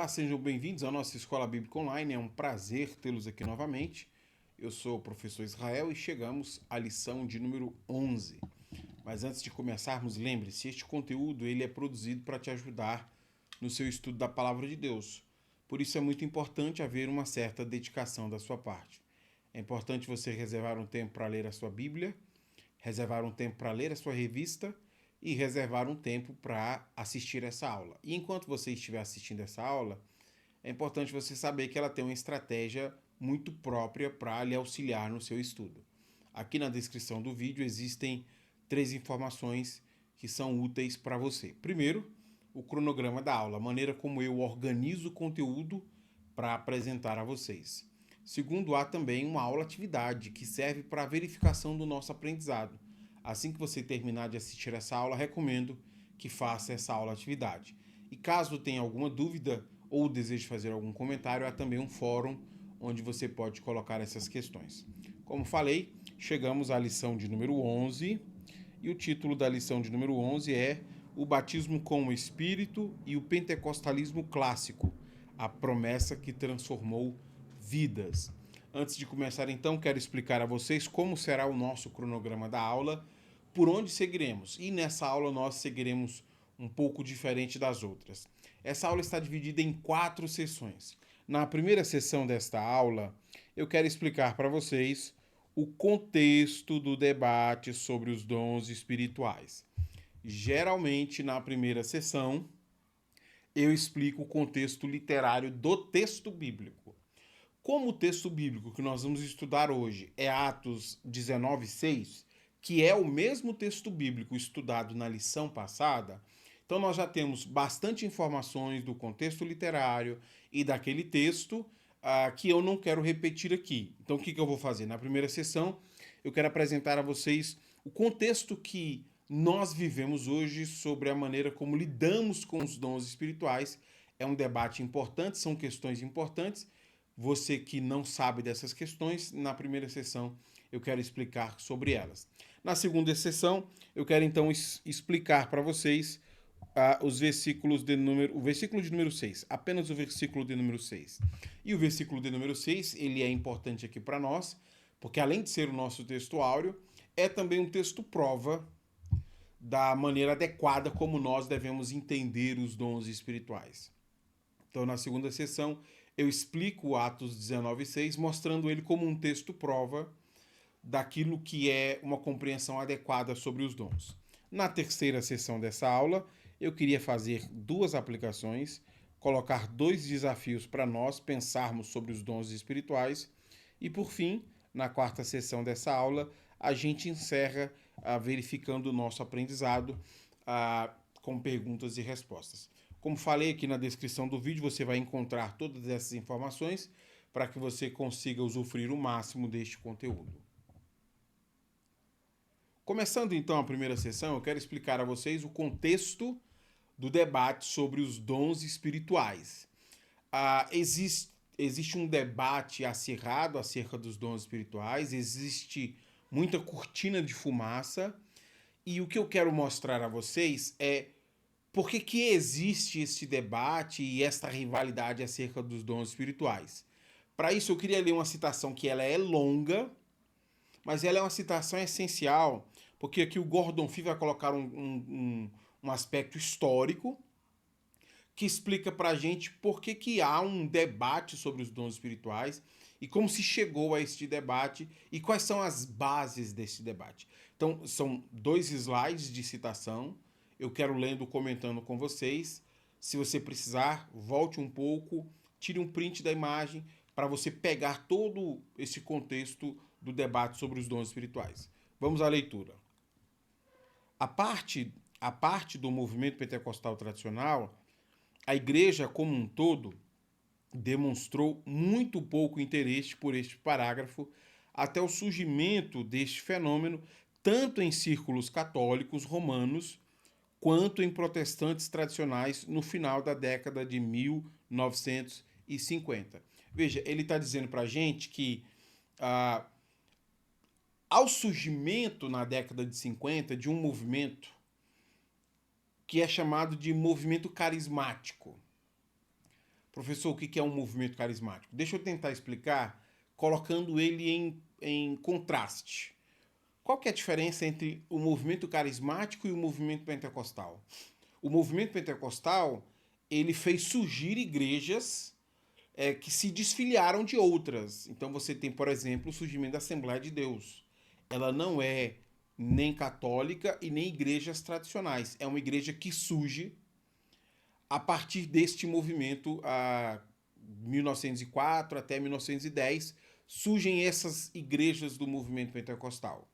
sejam bem-vindos à nossa Escola Bíblica Online. É um prazer tê-los aqui novamente. Eu sou o professor Israel e chegamos à lição de número 11. Mas antes de começarmos, lembre-se, este conteúdo ele é produzido para te ajudar no seu estudo da Palavra de Deus. Por isso é muito importante haver uma certa dedicação da sua parte. É importante você reservar um tempo para ler a sua Bíblia, reservar um tempo para ler a sua revista e reservar um tempo para assistir essa aula. E enquanto você estiver assistindo essa aula, é importante você saber que ela tem uma estratégia muito própria para lhe auxiliar no seu estudo. Aqui na descrição do vídeo existem 3 informações que são úteis para você. Primeiro, o cronograma da aula, a maneira como eu organizo o conteúdo para apresentar a vocês. Segundo, há também uma aula-atividade que serve para a verificação do nosso aprendizado. Assim que você terminar de assistir essa aula, recomendo que faça essa aula-atividade. E caso tenha alguma dúvida ou deseje fazer algum comentário, há também um fórum onde você pode colocar essas questões. Como falei, chegamos à lição de número 11 e o título da lição de número 11 é O Batismo com o Espírito e o Pentecostalismo Clássico, a promessa que transformou vidas. Antes de começar, então, quero explicar a vocês como será o nosso cronograma da aula, por onde seguiremos. E nessa aula nós seguiremos um pouco diferente das outras. Essa aula está dividida em 4 sessões. Na primeira sessão desta aula, eu quero explicar para vocês o contexto do debate sobre os dons espirituais. Geralmente, na primeira sessão, eu explico o contexto literário do texto bíblico. Como o texto bíblico que nós vamos estudar hoje é Atos 19:6, que é o mesmo texto bíblico estudado na lição passada, então nós já temos bastante informações do contexto literário e daquele texto que eu não quero repetir aqui. Então o que eu vou fazer? Na primeira sessão, eu quero apresentar a vocês o contexto que nós vivemos hoje sobre a maneira como lidamos com os dons espirituais. É um debate importante, são questões importantes. Você que não sabe dessas questões, na primeira sessão eu quero explicar sobre elas. Na segunda sessão, eu quero então explicar para vocês o versículo de número 6, apenas o versículo de número 6. E o versículo de número 6, ele é importante aqui para nós, porque além de ser o nosso texto áureo, é também um texto prova da maneira adequada como nós devemos entender os dons espirituais. Então, na segunda sessão, eu explico o Atos 19:6, mostrando ele como um texto prova daquilo que é uma compreensão adequada sobre os dons. Na terceira sessão dessa aula, eu queria fazer 2 aplicações, colocar 2 desafios para nós pensarmos sobre os dons espirituais e, por fim, na quarta sessão dessa aula, a gente encerra verificando o nosso aprendizado com perguntas e respostas. Como falei aqui na descrição do vídeo, você vai encontrar todas essas informações para que você consiga usufruir o máximo deste conteúdo. Começando então a primeira sessão, eu quero explicar a vocês o contexto do debate sobre os dons espirituais. Existe um debate acirrado acerca dos dons espirituais, existe muita cortina de fumaça, e o que eu quero mostrar a vocês é por que existe este debate e esta rivalidade acerca dos dons espirituais. Para isso, eu queria ler uma citação que ela é longa, mas ela é uma citação essencial, porque aqui o Gordon Fee vai colocar um aspecto histórico que explica para a gente por que há um debate sobre os dons espirituais e como se chegou a este debate e quais são as bases desse debate. Então, são 2 slides de citação. Eu quero lendo, comentando com vocês. Se você precisar, volte um pouco, tire um print da imagem para você pegar todo esse contexto do debate sobre os dons espirituais. Vamos à leitura. A parte do movimento pentecostal tradicional, a igreja como um todo demonstrou muito pouco interesse por este parágrafo até o surgimento deste fenômeno, tanto em círculos católicos romanos quanto em protestantes tradicionais no final da década de 1950. Veja, ele está dizendo para a gente que ao surgimento na década de 50 de um movimento que é chamado de movimento carismático. Professor, o que é um movimento carismático? Deixa eu tentar explicar, colocando ele em contraste. Qual que é a diferença entre o movimento carismático e o movimento pentecostal? O movimento pentecostal, ele fez surgir igrejas que se desfiliaram de outras. Então você tem, por exemplo, o surgimento da Assembleia de Deus. Ela não é nem católica e nem igrejas tradicionais. É uma igreja que surge a partir deste movimento, a 1904 até 1910, surgem essas igrejas do movimento pentecostal.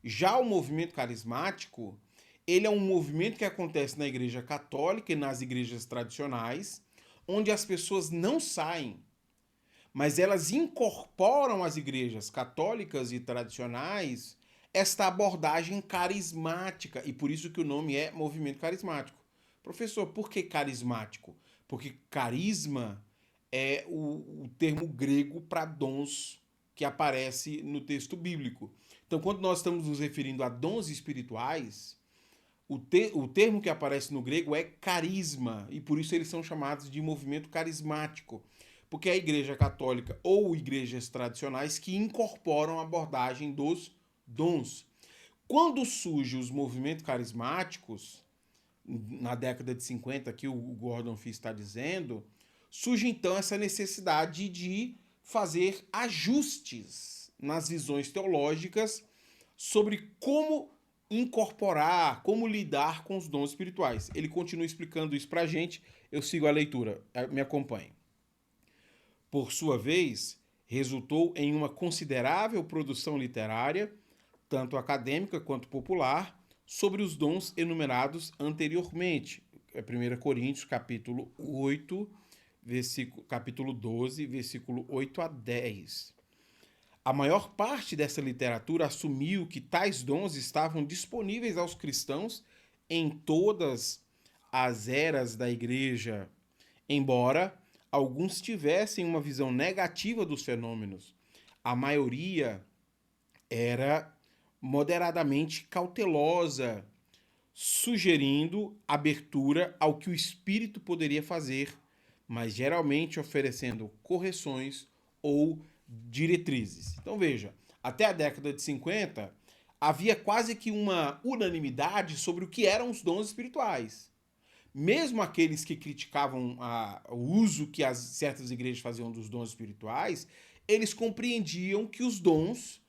Já o movimento carismático, ele é um movimento que acontece na igreja católica e nas igrejas tradicionais, onde as pessoas não saem, mas elas incorporam às igrejas católicas e tradicionais esta abordagem carismática, e por isso que o nome é movimento carismático. Professor, por que carismático? Porque carisma é o termo grego para dons que aparece no texto bíblico. Então, quando nós estamos nos referindo a dons espirituais, o termo que aparece no grego é carisma, e por isso eles são chamados de movimento carismático, porque é a igreja católica ou igrejas tradicionais que incorporam a abordagem dos dons. Quando surgem os movimentos carismáticos, na década de 50, que o Gordon Fee está dizendo, surge então essa necessidade de fazer ajustes nas visões teológicas sobre como incorporar, como lidar com os dons espirituais. Ele continua explicando isso para a gente, eu sigo a leitura, me acompanhe. Por sua vez, resultou em uma considerável produção literária, tanto acadêmica quanto popular, sobre os dons enumerados anteriormente. 1 Coríntios, capítulo 8, capítulo 12, versículo 8 a 10. A maior parte dessa literatura assumiu que tais dons estavam disponíveis aos cristãos em todas as eras da igreja, embora alguns tivessem uma visão negativa dos fenômenos. A maioria era moderadamente cautelosa, sugerindo abertura ao que o espírito poderia fazer, mas geralmente oferecendo correções ou diretrizes. Então veja, até a década de 50 havia quase que uma unanimidade sobre o que eram os dons espirituais. Mesmo aqueles que criticavam o uso que certas igrejas faziam dos dons espirituais, eles compreendiam que os dons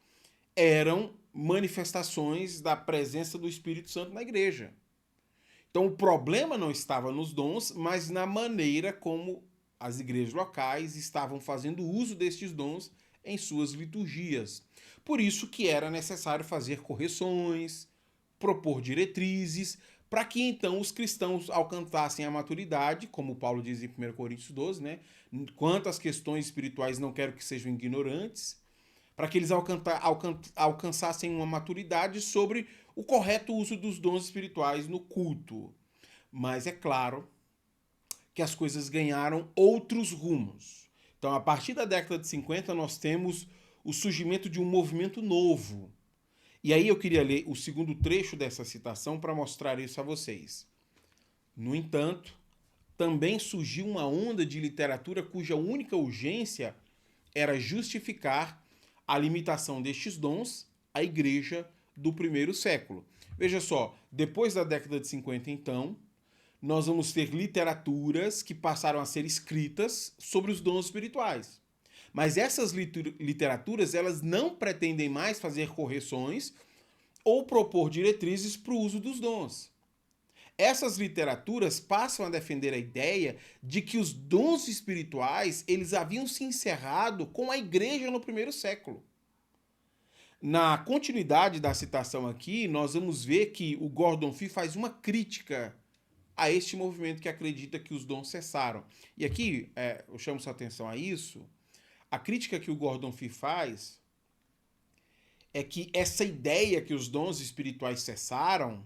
eram manifestações da presença do Espírito Santo na igreja. Então o problema não estava nos dons, mas na maneira como as igrejas locais estavam fazendo uso destes dons em suas liturgias. Por isso que era necessário fazer correções, propor diretrizes, para que então os cristãos alcançassem a maturidade, como Paulo diz em 1 Coríntios 12, né? Quanto às questões espirituais não quero que sejam ignorantes, para que eles alcançassem uma maturidade sobre o correto uso dos dons espirituais no culto. Mas é claro que as coisas ganharam outros rumos. Então, a partir da década de 50, nós temos o surgimento de um movimento novo. E aí eu queria ler o segundo trecho dessa citação para mostrar isso a vocês. No entanto, também surgiu uma onda de literatura cuja única urgência era justificar a limitação destes dons à igreja do primeiro século. Veja só, depois da década de 50, então, nós vamos ter literaturas que passaram a ser escritas sobre os dons espirituais. Mas essas literaturas, elas não pretendem mais fazer correções ou propor diretrizes para o uso dos dons. Essas literaturas passam a defender a ideia de que os dons espirituais eles haviam se encerrado com a igreja no primeiro século. Na continuidade da citação aqui, nós vamos ver que o Gordon Fee faz uma crítica a este movimento que acredita que os dons cessaram. E aqui, eu chamo sua atenção a isso, a crítica que o Gordon Fee faz é que essa ideia que os dons espirituais cessaram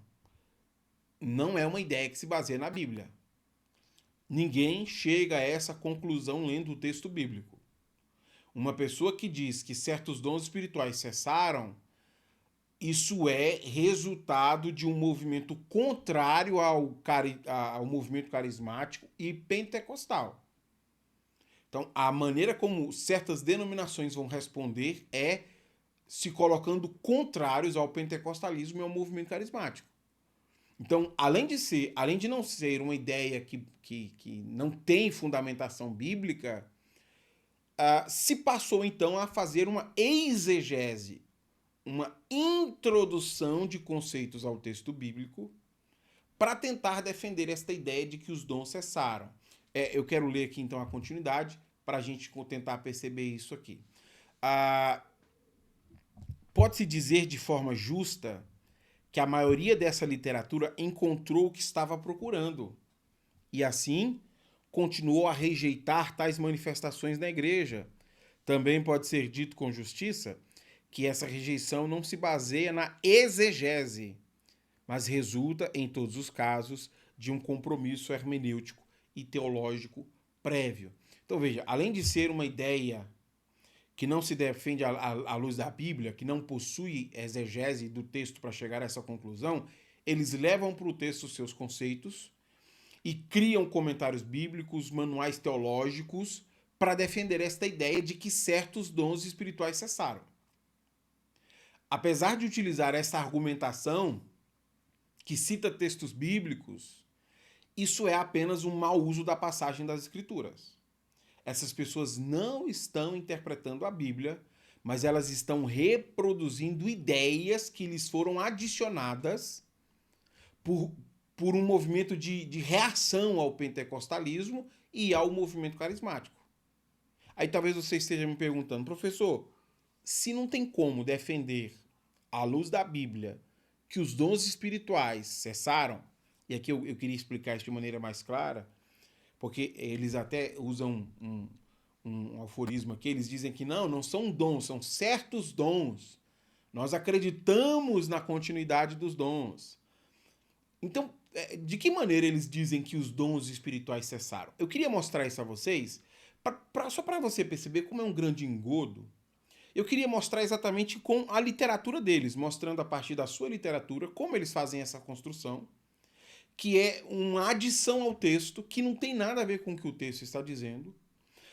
não é uma ideia que se baseia na Bíblia. Ninguém chega a essa conclusão lendo o texto bíblico. Uma pessoa que diz que certos dons espirituais cessaram, isso é resultado de um movimento contrário ao movimento carismático e pentecostal. Então, a maneira como certas denominações vão responder é se colocando contrários ao pentecostalismo e ao movimento carismático. Então, além de não ser uma ideia que não tem fundamentação bíblica, se passou então a fazer uma exegese, uma introdução de conceitos ao texto bíblico para tentar defender esta ideia de que os dons cessaram. Eu quero ler aqui então a continuidade para a gente tentar perceber isso aqui. Pode-se dizer de forma justa que a maioria dessa literatura encontrou o que estava procurando e, assim, continuou a rejeitar tais manifestações na igreja. Também pode ser dito com justiça que essa rejeição não se baseia na exegese, mas resulta, em todos os casos, de um compromisso hermenêutico e teológico prévio. Então, veja, além de ser uma ideia que não se defende à luz da Bíblia, que não possui exegese do texto para chegar a essa conclusão, eles levam para o texto os seus conceitos e criam comentários bíblicos, manuais teológicos, para defender esta ideia de que certos dons espirituais cessaram. Apesar de utilizar essa argumentação, que cita textos bíblicos, isso é apenas um mau uso da passagem das Escrituras. Essas pessoas não estão interpretando a Bíblia, mas elas estão reproduzindo ideias que lhes foram adicionadas por um movimento de reação ao pentecostalismo e ao movimento carismático. Aí talvez você esteja me perguntando, professor, se não tem como defender, à luz da Bíblia, que os dons espirituais cessaram, e aqui eu queria explicar isso de maneira mais clara, porque eles até usam um aforismo aqui, eles dizem que não são dons, são certos dons. Nós acreditamos na continuidade dos dons. Então, de que maneira eles dizem que os dons espirituais cessaram? Eu queria mostrar isso a vocês, só para você perceber como é um grande engodo. Eu queria mostrar exatamente com a literatura deles, mostrando a partir da sua literatura como eles fazem essa construção, que é uma adição ao texto, que não tem nada a ver com o que o texto está dizendo,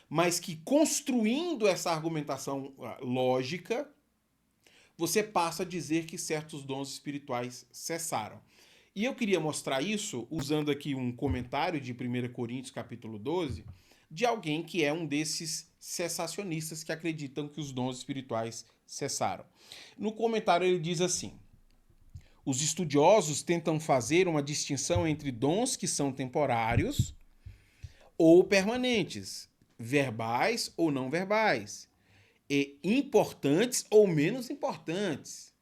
mas que construindo essa argumentação lógica, você passa a dizer que certos dons espirituais cessaram. E eu queria mostrar isso usando aqui um comentário de 1 Coríntios capítulo 12, de alguém que é um desses cessacionistas que acreditam que os dons espirituais cessaram. No comentário ele diz assim: os estudiosos tentam fazer uma distinção entre dons que são temporários ou permanentes, verbais ou não verbais, e importantes ou menos importantes.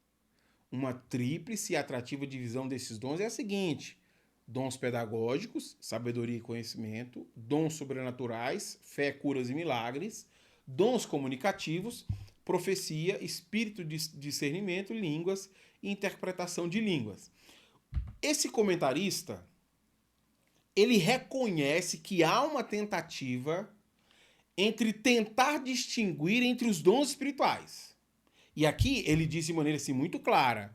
Uma tríplice e atrativa divisão desses dons é a seguinte: dons pedagógicos, sabedoria e conhecimento, dons sobrenaturais, fé, curas e milagres, dons comunicativos, profecia, espírito de discernimento, línguas e interpretação de línguas. Esse comentarista, ele reconhece que há uma tentativa entre tentar distinguir entre os dons espirituais. E aqui ele diz de maneira assim muito clara: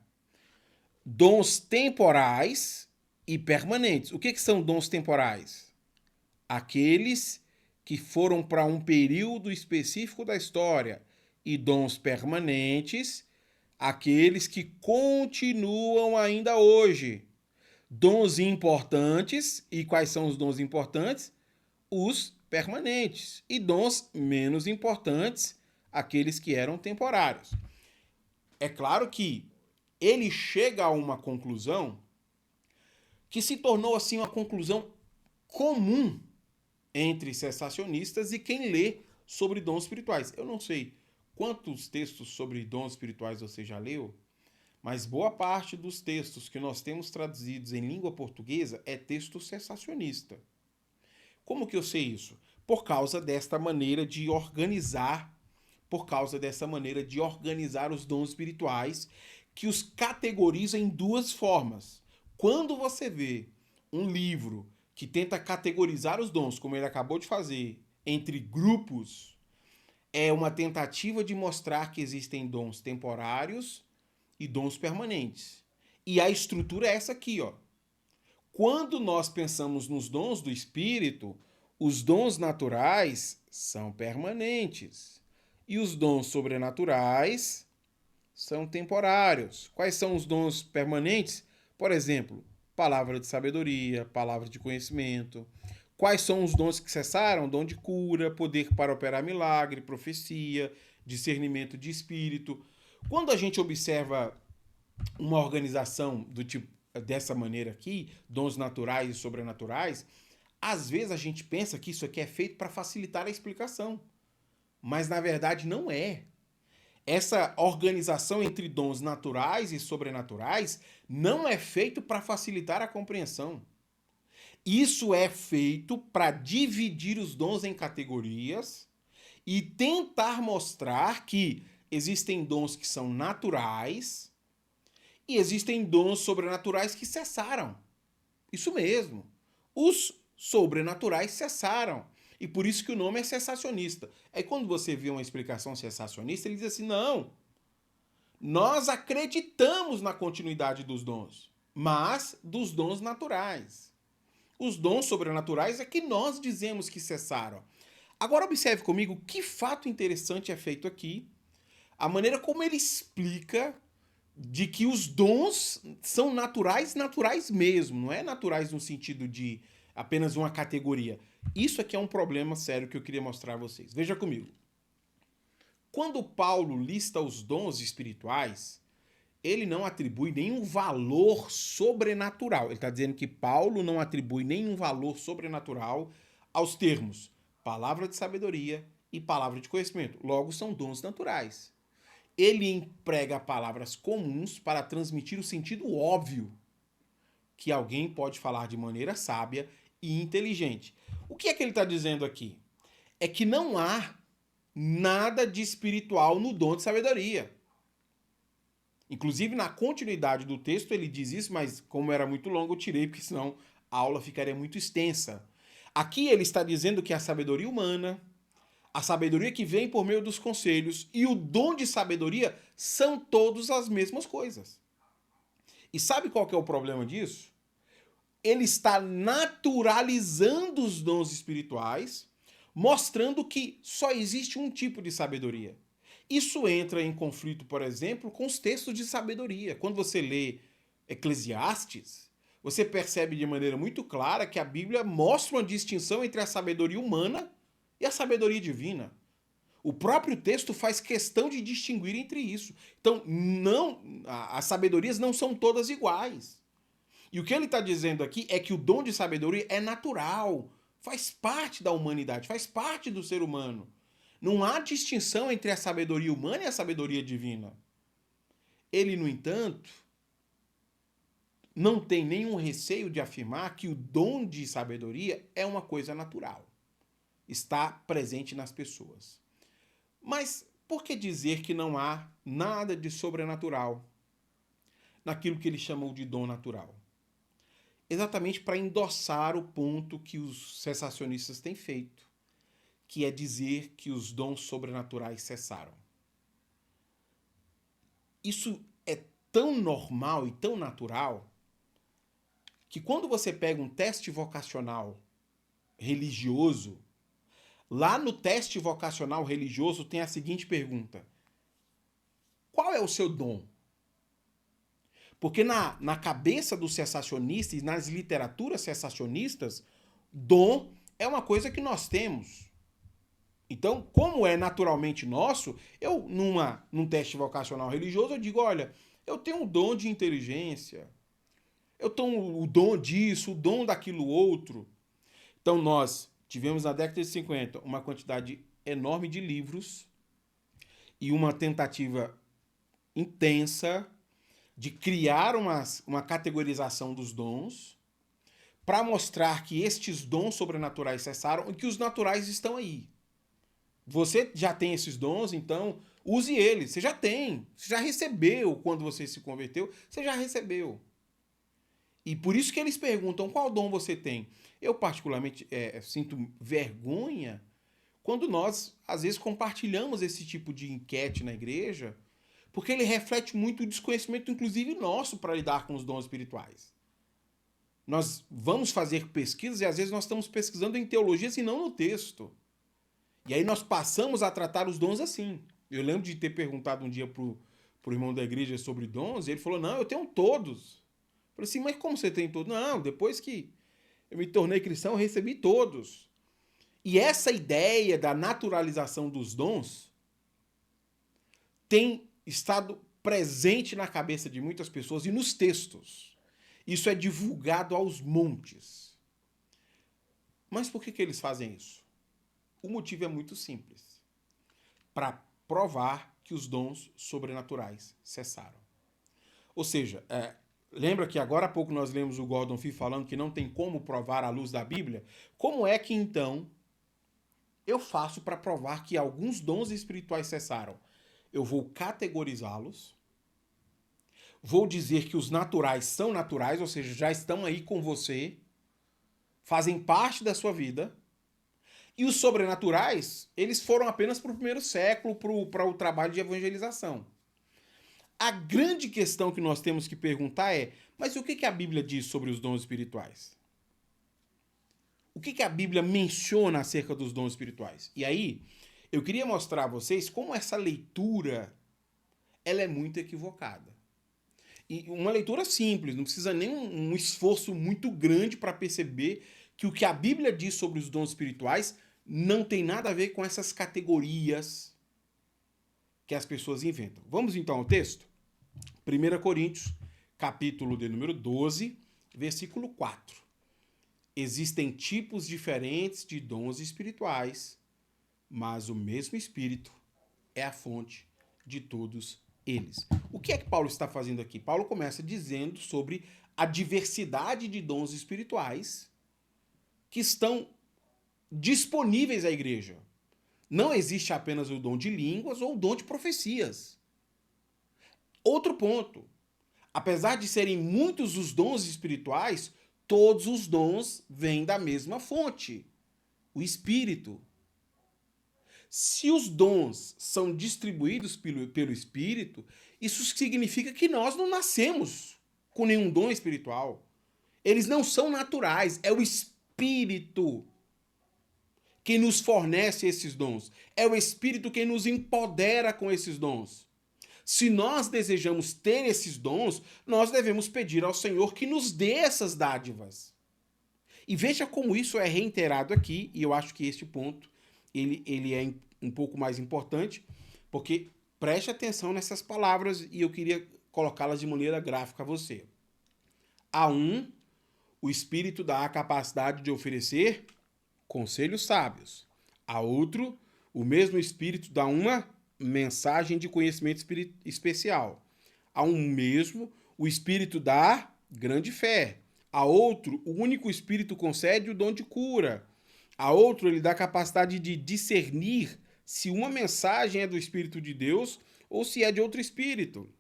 dons temporais e permanentes. O que são dons temporais? Aqueles que foram para um período específico da história. E dons permanentes, aqueles que continuam ainda hoje. Dons importantes, e quais são os dons importantes? Os permanentes. E dons menos importantes, aqueles que eram temporários. É claro que ele chega a uma conclusão que se tornou assim uma conclusão comum entre cessacionistas e quem lê sobre dons espirituais. Eu não sei quantos textos sobre dons espirituais você já leu, mas boa parte dos textos que nós temos traduzidos em língua portuguesa é texto cessacionista. Como que eu sei isso? Por causa desta maneira de organizar, os dons espirituais, que os categoriza em duas formas. Quando você vê um livro que tenta categorizar os dons, como ele acabou de fazer, entre grupos, é uma tentativa de mostrar que existem dons temporários e dons permanentes. E a estrutura é essa aqui, ó. Quando nós pensamos nos dons do Espírito, os dons naturais são permanentes. E os dons sobrenaturais são temporários. Quais são os dons permanentes? Por exemplo, palavra de sabedoria, palavra de conhecimento. Quais são os dons que cessaram? Dom de cura, poder para operar milagre, profecia, discernimento de espírito. Quando a gente observa uma organização do tipo dessa maneira aqui, dons naturais e sobrenaturais, às vezes a gente pensa que isso aqui é feito para facilitar a explicação. Mas na verdade não é. Essa organização entre dons naturais e sobrenaturais não é feito para facilitar a compreensão. Isso é feito para dividir os dons em categorias e tentar mostrar que existem dons que são naturais e existem dons sobrenaturais que cessaram. Isso mesmo. Os sobrenaturais cessaram. E por isso que o nome é cessacionista. Aí quando você vê uma explicação cessacionista, ele diz assim, não, nós acreditamos na continuidade dos dons, mas dos dons naturais. Os dons sobrenaturais é que nós dizemos que cessaram. Agora observe comigo que fato interessante é feito aqui, a maneira como ele explica de que os dons são naturais, naturais mesmo, não é naturais no sentido de apenas uma categoria. Isso aqui é um problema sério que eu queria mostrar a vocês. Veja comigo. Quando Paulo lista os dons espirituais, ele não atribui nenhum valor sobrenatural. Ele está dizendo que Paulo não atribui nenhum valor sobrenatural aos termos palavra de sabedoria e palavra de conhecimento. Logo, são dons naturais. Ele emprega palavras comuns para transmitir o sentido óbvio que alguém pode falar de maneira sábia e inteligente. O que é que ele está dizendo aqui? É que não há nada de espiritual no dom de sabedoria. Inclusive, na continuidade do texto, ele diz isso, mas como era muito longo, eu tirei, porque senão a aula ficaria muito extensa. Aqui ele está dizendo que a sabedoria humana, a sabedoria que vem por meio dos conselhos e o dom de sabedoria são todos as mesmas coisas. E sabe qual que é o problema disso? Ele está naturalizando os dons espirituais, mostrando que só existe um tipo de sabedoria. Isso entra em conflito, por exemplo, com os textos de sabedoria. Quando você lê Eclesiastes, você percebe de maneira muito clara que a Bíblia mostra uma distinção entre a sabedoria humana e a sabedoria divina. O próprio texto faz questão de distinguir entre isso. Então, as sabedorias não são todas iguais. E o que ele está dizendo aqui é que o dom de sabedoria é natural, faz parte da humanidade, faz parte do ser humano. Não há distinção entre a sabedoria humana e a sabedoria divina. Ele, no entanto, não tem nenhum receio de afirmar que o dom de sabedoria é uma coisa natural. Está presente nas pessoas. Mas por que dizer que não há nada de sobrenatural naquilo que ele chamou de dom natural? Exatamente para endossar o ponto que os cessacionistas têm feito, que é dizer que os dons sobrenaturais cessaram. Isso é tão normal e tão natural que quando você pega um teste vocacional religioso, lá no teste vocacional religioso tem a seguinte pergunta: qual é o seu dom? Porque na cabeça dos cessacionistas e nas literaturas cessacionistas, dom é uma coisa que nós temos. Então, como é naturalmente nosso, eu, num teste vocacional religioso, eu digo, olha, eu tenho um dom de inteligência, eu tenho o dom disso, o dom daquilo outro. Então, nós tivemos na década de 50 uma quantidade enorme de livros e uma tentativa intensa de criar uma categorização dos dons para mostrar que estes dons sobrenaturais cessaram e que os naturais estão aí. Você já tem esses dons, então use eles. Você já tem. Você já recebeu quando você se converteu. Você já recebeu. E por isso que eles perguntam qual dom você tem. Eu particularmente sinto vergonha quando nós, às vezes, compartilhamos esse tipo de enquete na igreja, porque ele reflete muito o desconhecimento, inclusive nosso, para lidar com os dons espirituais. Nós vamos fazer pesquisas e às vezes nós estamos pesquisando em teologias e não no texto. E aí nós passamos a tratar os dons assim. Eu lembro de ter perguntado um dia pro irmão da igreja sobre dons, e ele falou, não, eu tenho todos. Eu falei assim, mas como você tem todos? Não, depois que eu me tornei cristão, eu recebi todos. E essa ideia da naturalização dos dons tem estado presente na cabeça de muitas pessoas e nos textos. Isso é divulgado aos montes. Mas por que eles fazem isso? O motivo é muito simples. Para provar que os dons sobrenaturais cessaram. Ou seja, lembra que agora há pouco nós lemos o Gordon Fee falando que não tem como provar à luz da Bíblia? Como é que então eu faço para provar que alguns dons espirituais cessaram? Eu vou categorizá-los, vou dizer que os naturais são naturais, ou seja, já estão aí com você, fazem parte da sua vida, e os sobrenaturais, eles foram apenas para o primeiro século, para o trabalho de evangelização. A grande questão que nós temos que perguntar é, mas o que a Bíblia diz sobre os dons espirituais? O que a Bíblia menciona acerca dos dons espirituais? E aí, eu queria mostrar a vocês como essa leitura ela é muito equivocada. E uma leitura simples, não precisa nem um esforço muito grande para perceber que o que a Bíblia diz sobre os dons espirituais não tem nada a ver com essas categorias que as pessoas inventam. Vamos então ao texto? 1 Coríntios, capítulo de número 12, versículo 4. Existem tipos diferentes de dons espirituais, mas o mesmo Espírito é a fonte de todos eles. O que é que Paulo está fazendo aqui? Paulo começa dizendo sobre a diversidade de dons espirituais que estão disponíveis à igreja. Não existe apenas o dom de línguas ou o dom de profecias. Outro ponto. Apesar de serem muitos os dons espirituais, todos os dons vêm da mesma fonte, o Espírito. Se os dons são distribuídos pelo Espírito, isso significa que nós não nascemos com nenhum dom espiritual. Eles não são naturais, é o Espírito quem nos fornece esses dons. É o Espírito quem nos empodera com esses dons. Se nós desejamos ter esses dons, nós devemos pedir ao Senhor que nos dê essas dádivas. E veja como isso é reiterado aqui, e eu acho que este ponto ele é um pouco mais importante, porque preste atenção nessas palavras e eu queria colocá-las de maneira gráfica a você. A um, o Espírito dá a capacidade de oferecer conselhos sábios. A outro, o mesmo Espírito dá uma mensagem de conhecimento especial. A um mesmo, o Espírito dá grande fé. A outro, o único Espírito concede o dom de cura. A outro, ele dá a capacidade de discernir se uma mensagem é do Espírito de Deus ou se é de outro Espírito.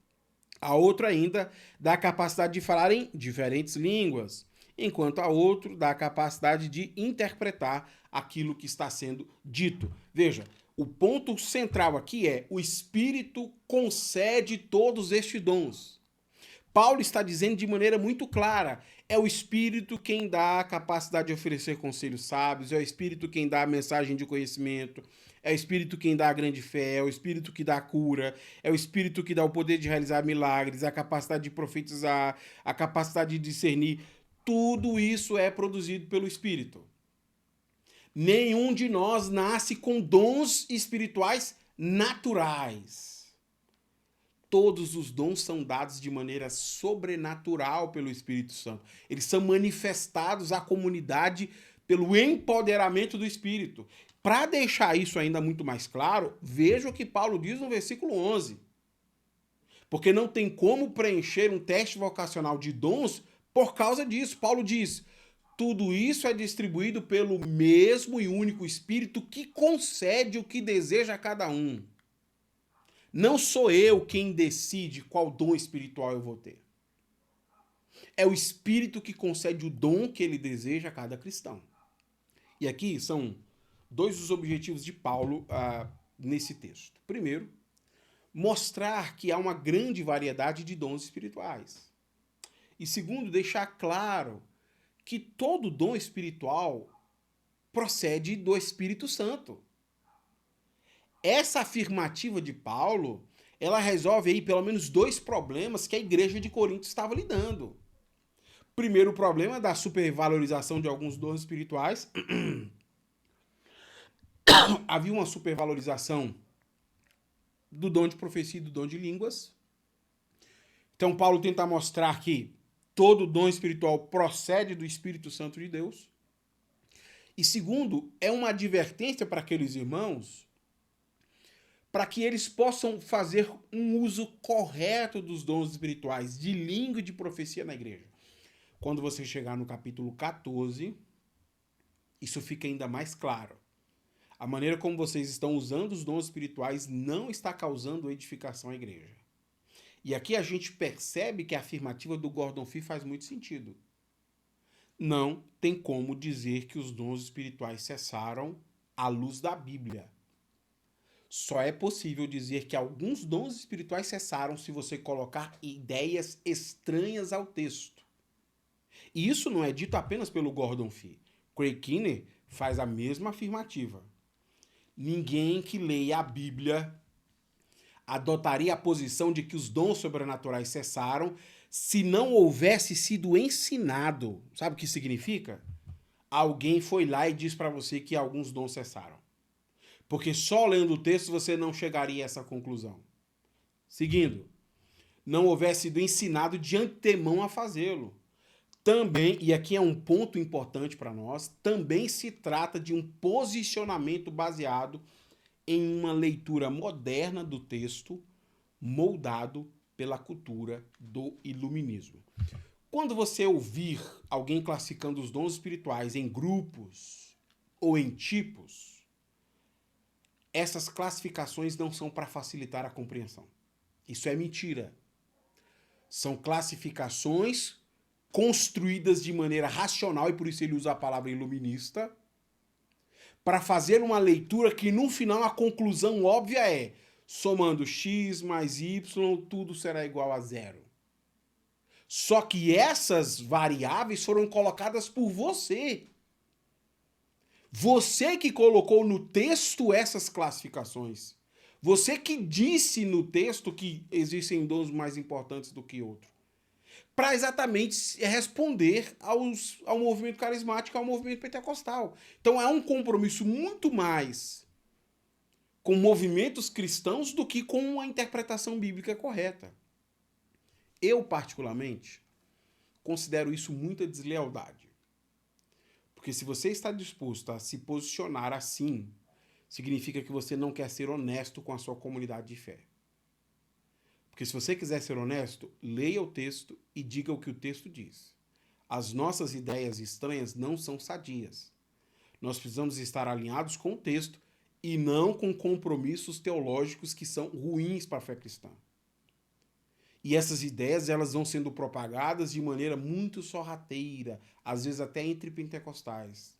A outro ainda dá a capacidade de falar em diferentes línguas, enquanto a outro dá a capacidade de interpretar aquilo que está sendo dito. Veja, o ponto central aqui é o Espírito concede todos estes dons. Paulo está dizendo de maneira muito clara, é o Espírito quem dá a capacidade de oferecer conselhos sábios, é o Espírito quem dá a mensagem de conhecimento, é o Espírito quem dá a grande fé, é o Espírito que dá a cura, é o Espírito que dá o poder de realizar milagres, a capacidade de profetizar, a capacidade de discernir. Tudo isso é produzido pelo Espírito. Nenhum de nós nasce com dons espirituais naturais. Todos os dons são dados de maneira sobrenatural pelo Espírito Santo. Eles são manifestados à comunidade pelo empoderamento do Espírito. Para deixar isso ainda muito mais claro, veja o que Paulo diz no versículo 11. Porque não tem como preencher um teste vocacional de dons por causa disso. Paulo diz, tudo isso é distribuído pelo mesmo e único Espírito que concede o que deseja a cada um. Não sou eu quem decide qual dom espiritual eu vou ter. É o Espírito que concede o dom que ele deseja a cada cristão. E aqui são dois os objetivos de Paulo nesse texto. Primeiro, mostrar que há uma grande variedade de dons espirituais. E segundo, deixar claro que todo dom espiritual procede do Espírito Santo. Essa afirmativa de Paulo, ela resolve aí pelo menos dois problemas que a igreja de Corinto estava lidando. Primeiro, o problema da supervalorização de alguns dons espirituais. Havia uma supervalorização do dom de profecia e do dom de línguas. Então, Paulo tenta mostrar que todo dom espiritual procede do Espírito Santo de Deus. E segundo, é uma advertência para aqueles irmãos para que eles possam fazer um uso correto dos dons espirituais de língua e de profecia na igreja. Quando você chegar no capítulo 14, isso fica ainda mais claro. A maneira como vocês estão usando os dons espirituais não está causando edificação à igreja. E aqui a gente percebe que a afirmativa do Gordon Fee faz muito sentido. Não tem como dizer que os dons espirituais cessaram à luz da Bíblia. Só é possível dizer que alguns dons espirituais cessaram se você colocar ideias estranhas ao texto. E isso não é dito apenas pelo Gordon Fee. Craig Keener faz a mesma afirmativa. Ninguém que leia a Bíblia adotaria a posição de que os dons sobrenaturais cessaram se não houvesse sido ensinado. Sabe o que significa? Alguém foi lá e disse para você que alguns dons cessaram. Porque só lendo o texto você não chegaria a essa conclusão. Seguindo, não houvesse sido ensinado de antemão a fazê-lo. Também, e aqui é um ponto importante para nós, também se trata de um posicionamento baseado em uma leitura moderna do texto, moldado pela cultura do iluminismo. Quando você ouvir alguém classificando os dons espirituais em grupos ou em tipos, essas classificações não são para facilitar a compreensão. Isso é mentira. São classificações construídas de maneira racional, e por isso ele usa a palavra iluminista, para fazer uma leitura que no final a conclusão óbvia é: somando x mais y, tudo será igual a zero. Só que essas variáveis foram colocadas por você. Você que colocou no texto essas classificações. Você que disse no texto que existem dons mais importantes do que outros. Para exatamente responder ao movimento carismático, ao movimento pentecostal. Então é um compromisso muito mais com movimentos cristãos do que com a interpretação bíblica correta. Eu, particularmente, considero isso muita deslealdade. Porque se você está disposto a se posicionar assim, significa que você não quer ser honesto com a sua comunidade de fé. Porque se você quiser ser honesto, leia o texto e diga o que o texto diz. As nossas ideias estranhas não são sadias. Nós precisamos estar alinhados com o texto e não com compromissos teológicos que são ruins para a fé cristã. E essas ideias, elas vão sendo propagadas de maneira muito sorrateira, às vezes até entre pentecostais.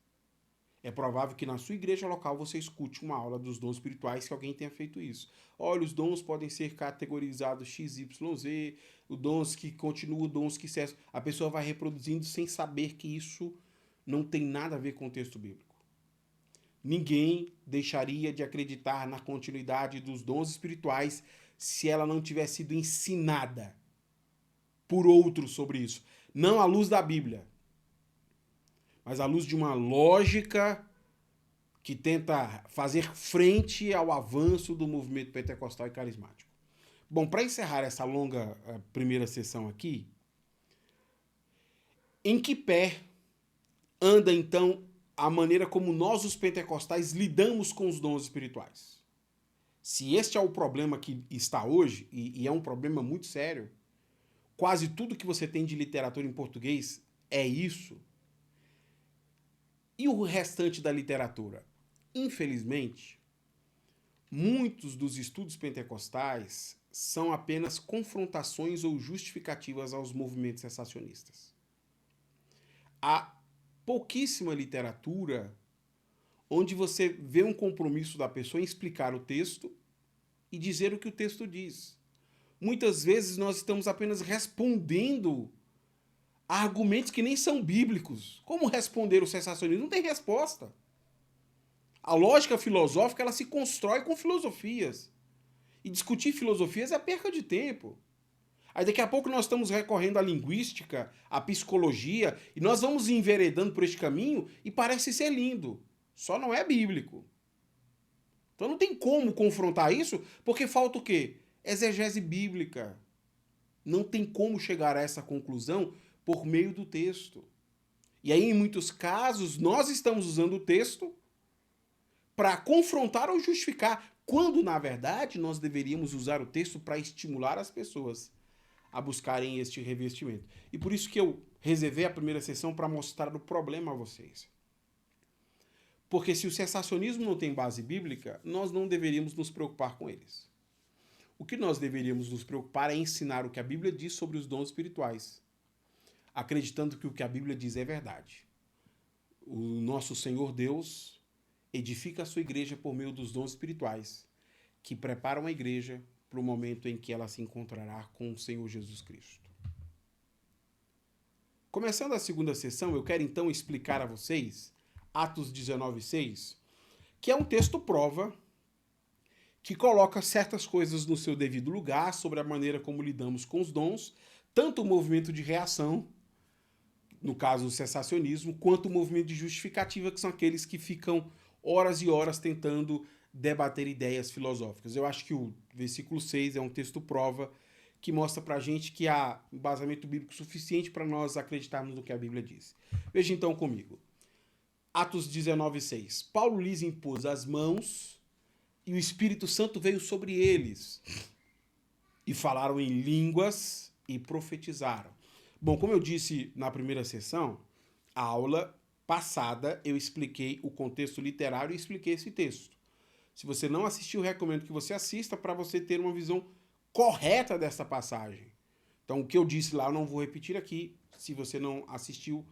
É provável que na sua igreja local você escute uma aula dos dons espirituais que alguém tenha feito isso. Olha, os dons podem ser categorizados X, Y, Z, os dons que continuam, dons que cessam. A pessoa vai reproduzindo sem saber que isso não tem nada a ver com o texto bíblico. Ninguém deixaria de acreditar na continuidade dos dons espirituais se ela não tivesse sido ensinada por outros sobre isso. Não à luz da Bíblia, mas à luz de uma lógica que tenta fazer frente ao avanço do movimento pentecostal e carismático. Bom, para encerrar essa longa primeira sessão aqui, em que pé anda então a maneira como nós, os pentecostais, lidamos com os dons espirituais? Se este é o problema que está hoje, e é um problema muito sério, quase tudo que você tem de literatura em português é isso. E o restante da literatura? Infelizmente, muitos dos estudos pentecostais são apenas confrontações ou justificativas aos movimentos cessacionistas. Há pouquíssima literatura onde você vê um compromisso da pessoa em explicar o texto e dizer o que o texto diz. Muitas vezes nós estamos apenas respondendo a argumentos que nem são bíblicos. Como responder o cessacionismo? Não tem resposta. A lógica filosófica, ela se constrói com filosofias. E discutir filosofias é perca de tempo. Aí daqui a pouco nós estamos recorrendo à linguística, à psicologia, e nós vamos enveredando por este caminho e parece ser lindo. Só não é bíblico. Então não tem como confrontar isso, porque falta o quê? Exegese bíblica. Não tem como chegar a essa conclusão por meio do texto. E aí, em muitos casos, nós estamos usando o texto para confrontar ou justificar, quando, na verdade, nós deveríamos usar o texto para estimular as pessoas a buscarem este revestimento. E por isso que eu reservei a primeira sessão para mostrar o problema a vocês. Porque se o cessacionismo não tem base bíblica, nós não deveríamos nos preocupar com eles. O que nós deveríamos nos preocupar é ensinar o que a Bíblia diz sobre os dons espirituais, acreditando que o que a Bíblia diz é verdade. O nosso Senhor Deus edifica a sua igreja por meio dos dons espirituais, que preparam a igreja para o momento em que ela se encontrará com o Senhor Jesus Cristo. Começando a segunda sessão, eu quero então explicar a vocês Atos 19:6, que é um texto prova que coloca certas coisas no seu devido lugar sobre a maneira como lidamos com os dons, tanto o movimento de reação, no caso o cessacionismo, quanto o movimento de justificativa, que são aqueles que ficam horas e horas tentando debater ideias filosóficas. Eu acho que o versículo 6 é um texto prova que mostra pra gente que há embasamento bíblico suficiente para nós acreditarmos no que a Bíblia diz. Veja então comigo. Atos 19:6. Paulo lhes impôs as mãos e o Espírito Santo veio sobre eles. E falaram em línguas e profetizaram. Bom, como eu disse na primeira sessão, a aula passada eu expliquei o contexto literário e expliquei esse texto. Se você não assistiu, eu recomendo que você assista para você ter uma visão correta dessa passagem. Então, o que eu disse lá eu não vou repetir aqui. Se você não assistiu,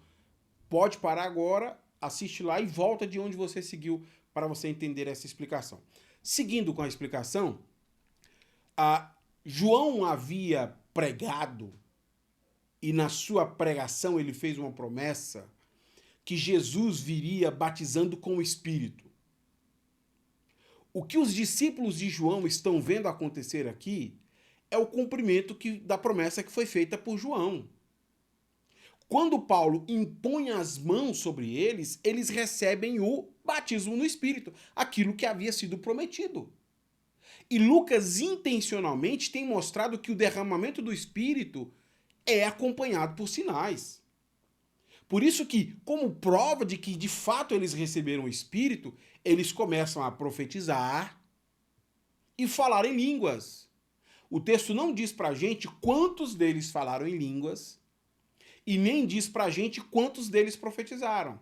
pode parar agora, assiste lá e volta de onde você seguiu para você entender essa explicação. Seguindo com a explicação, João havia pregado e na sua pregação ele fez uma promessa que Jesus viria batizando com o Espírito. O que os discípulos de João estão vendo acontecer aqui é o cumprimento da promessa que foi feita por João. Quando Paulo impõe as mãos sobre eles, eles recebem o batismo no Espírito, aquilo que havia sido prometido. E Lucas intencionalmente tem mostrado que o derramamento do Espírito é acompanhado por sinais. Por isso que, como prova de que de fato eles receberam o Espírito, eles começam a profetizar e falar em línguas. O texto não diz pra gente quantos deles falaram em línguas e nem diz pra gente quantos deles profetizaram.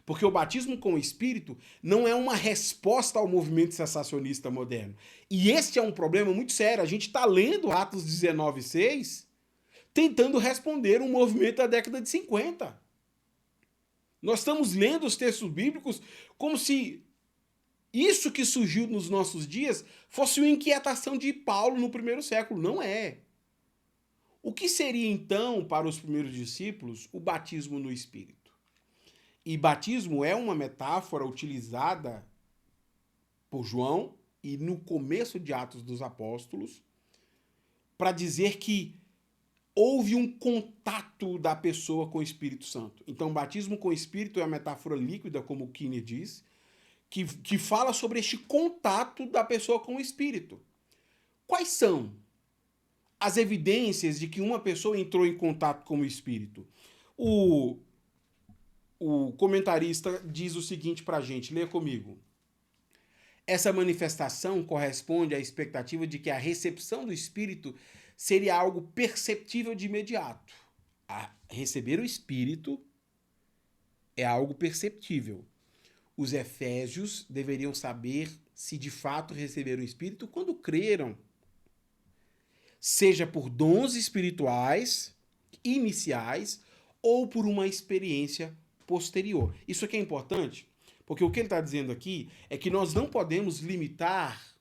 Porque o batismo com o Espírito não é uma resposta ao movimento cessacionista moderno. E este é um problema muito sério. A gente está lendo Atos 19:6 tentando responder um movimento da década de 50. Nós estamos lendo os textos bíblicos como se isso que surgiu nos nossos dias fosse uma inquietação de Paulo no primeiro século. Não é. O que seria então, para os primeiros discípulos, o batismo no Espírito? E batismo é uma metáfora utilizada por João e no começo de Atos dos Apóstolos para dizer que houve um contato da pessoa com o Espírito Santo. Então, batismo com o Espírito é a metáfora líquida, como o Kinner diz, que fala sobre este contato da pessoa com o Espírito. Quais são as evidências de que uma pessoa entrou em contato com o Espírito? O comentarista diz o seguinte para a gente, leia comigo. Essa manifestação corresponde à expectativa de que a recepção do Espírito seria algo perceptível de imediato. Receber o Espírito é algo perceptível. Os efésios deveriam saber se de fato receberam o Espírito quando creram. Seja por dons espirituais iniciais ou por uma experiência posterior. Isso aqui é importante, porque o que ele está dizendo aqui é que nós não podemos limitar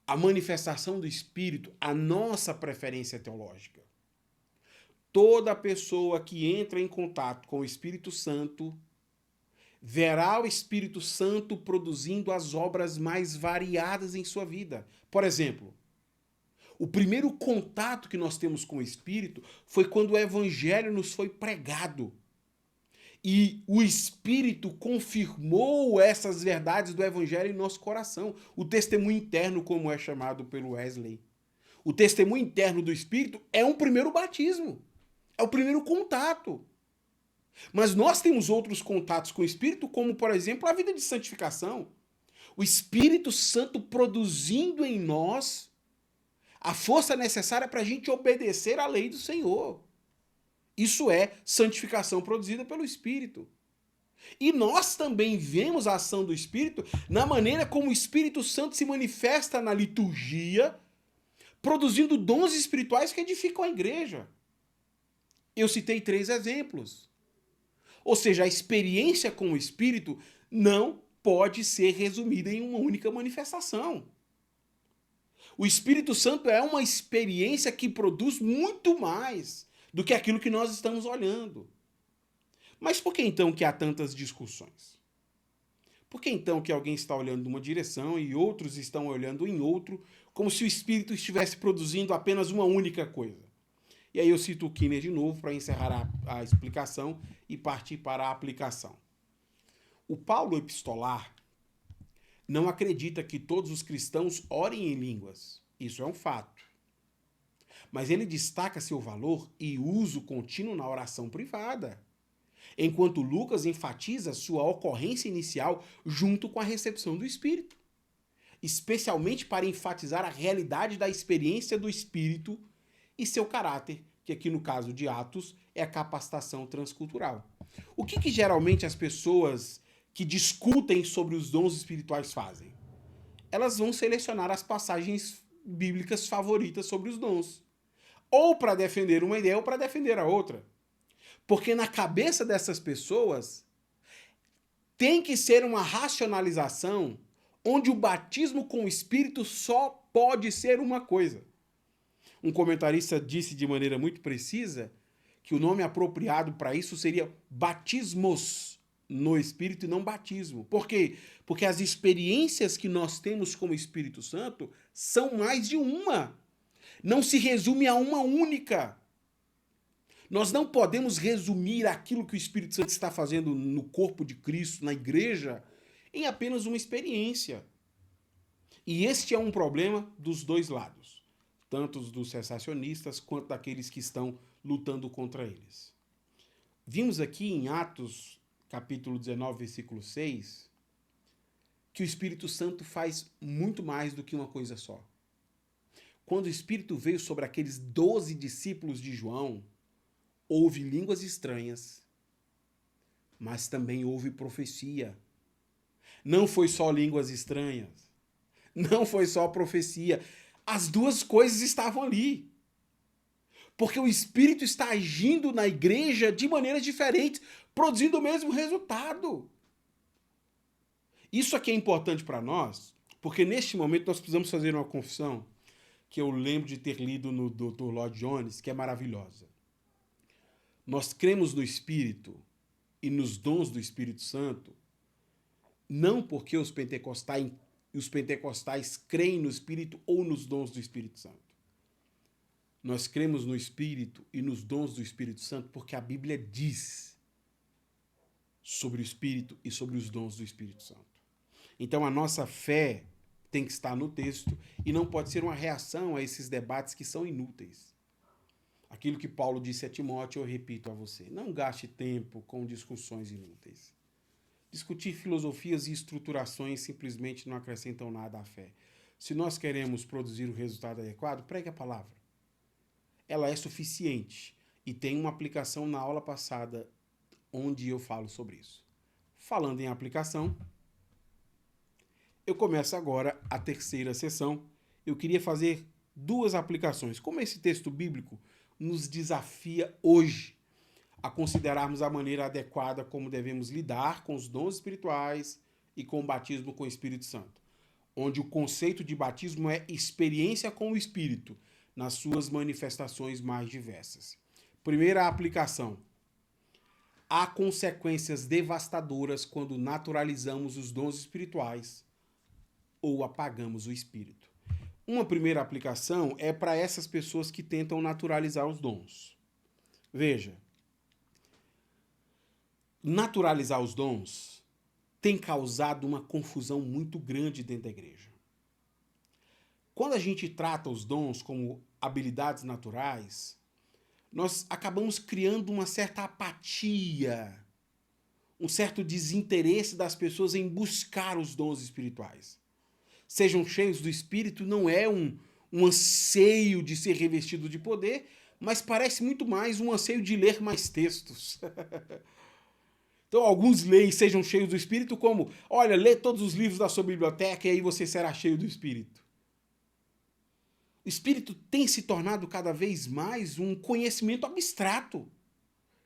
a manifestação do Espírito à nossa preferência teológica. Toda pessoa que entra em contato com o Espírito Santo verá o Espírito Santo produzindo as obras mais variadas em sua vida. Por exemplo, o primeiro contato que nós temos com o Espírito foi quando o Evangelho nos foi pregado. E o Espírito confirmou essas verdades do Evangelho em nosso coração. O testemunho interno, como é chamado pelo Wesley. O testemunho interno do Espírito é um primeiro batismo. É o primeiro contato. Mas nós temos outros contatos com o Espírito, como, por exemplo, a vida de santificação. O Espírito Santo produzindo em nós a força necessária para a gente obedecer à lei do Senhor. Isso é santificação produzida pelo Espírito. E nós também vemos a ação do Espírito na maneira como o Espírito Santo se manifesta na liturgia, produzindo dons espirituais que edificam a igreja. Eu citei 3 exemplos. Ou seja, a experiência com o Espírito não pode ser resumida em uma única manifestação. O Espírito Santo é uma experiência que produz muito mais do que aquilo que nós estamos olhando. Mas por que então que há tantas discussões? Por que então que alguém está olhando em uma direção e outros estão olhando em outro, como se o Espírito estivesse produzindo apenas uma única coisa? E aí eu cito o Kinner de novo para encerrar a explicação e partir para a aplicação. O Paulo epistolar não acredita que todos os cristãos orem em línguas. Isso é um fato. Mas ele destaca seu valor e uso contínuo na oração privada, enquanto Lucas enfatiza sua ocorrência inicial junto com a recepção do Espírito, especialmente para enfatizar a realidade da experiência do Espírito e seu caráter, que aqui no caso de Atos é a capacitação transcultural. O que geralmente as pessoas que discutem sobre os dons espirituais fazem? Elas vão selecionar as passagens bíblicas favoritas sobre os dons, ou para defender uma ideia ou para defender a outra. Porque na cabeça dessas pessoas tem que ser uma racionalização onde o batismo com o Espírito só pode ser uma coisa. Um comentarista disse de maneira muito precisa que o nome apropriado para isso seria batismos no Espírito e não batismo. Por quê? Porque as experiências que nós temos com o Espírito Santo são mais de uma. Não se resume a uma única. Nós não podemos resumir aquilo que o Espírito Santo está fazendo no corpo de Cristo, na igreja, em apenas uma experiência. E este é um problema dos dois lados, tanto dos cessacionistas quanto daqueles que estão lutando contra eles. Vimos aqui em Atos, capítulo 19, versículo 6, que o Espírito Santo faz muito mais do que uma coisa só. Quando o Espírito veio sobre aqueles 12 discípulos de João, houve línguas estranhas, mas também houve profecia. Não foi só línguas estranhas, não foi só profecia. As duas coisas estavam ali. Porque o Espírito está agindo na igreja de maneiras diferentes, produzindo o mesmo resultado. Isso aqui é importante para nós, porque neste momento nós precisamos fazer uma confissão que eu lembro de ter lido no Dr. Lloyd Jones, que é maravilhosa. Nós cremos no Espírito e nos dons do Espírito Santo, não porque os pentecostais creem no Espírito ou nos dons do Espírito Santo. Nós cremos no Espírito e nos dons do Espírito Santo porque a Bíblia diz sobre o Espírito e sobre os dons do Espírito Santo. Então a nossa fé tem que estar no texto e não pode ser uma reação a esses debates que são inúteis. Aquilo que Paulo disse a Timóteo, eu repito a você. Não gaste tempo com discussões inúteis. Discutir filosofias e estruturações simplesmente não acrescentam nada à fé. Se nós queremos produzir o resultado adequado, pregue a palavra. Ela é suficiente e tem uma aplicação na aula passada onde eu falo sobre isso. Falando em aplicação, eu começo agora a terceira sessão. Eu queria fazer 2 aplicações. Como esse texto bíblico nos desafia hoje a considerarmos a maneira adequada como devemos lidar com os dons espirituais e com o batismo com o Espírito Santo, onde o conceito de batismo é experiência com o Espírito nas suas manifestações mais diversas. Primeira aplicação. Há consequências devastadoras quando naturalizamos os dons espirituais ou apagamos o espírito. Uma primeira aplicação é para essas pessoas que tentam naturalizar os dons. Veja, naturalizar os dons tem causado uma confusão muito grande dentro da igreja. Quando a gente trata os dons como habilidades naturais, nós acabamos criando uma certa apatia, um certo desinteresse das pessoas em buscar os dons espirituais. Sejam cheios do Espírito não é um anseio de ser revestido de poder, mas parece muito mais um anseio de ler mais textos. Então, alguns leem sejam cheios do Espírito como, olha, lê todos os livros da sua biblioteca e aí você será cheio do Espírito. O Espírito tem se tornado cada vez mais um conhecimento abstrato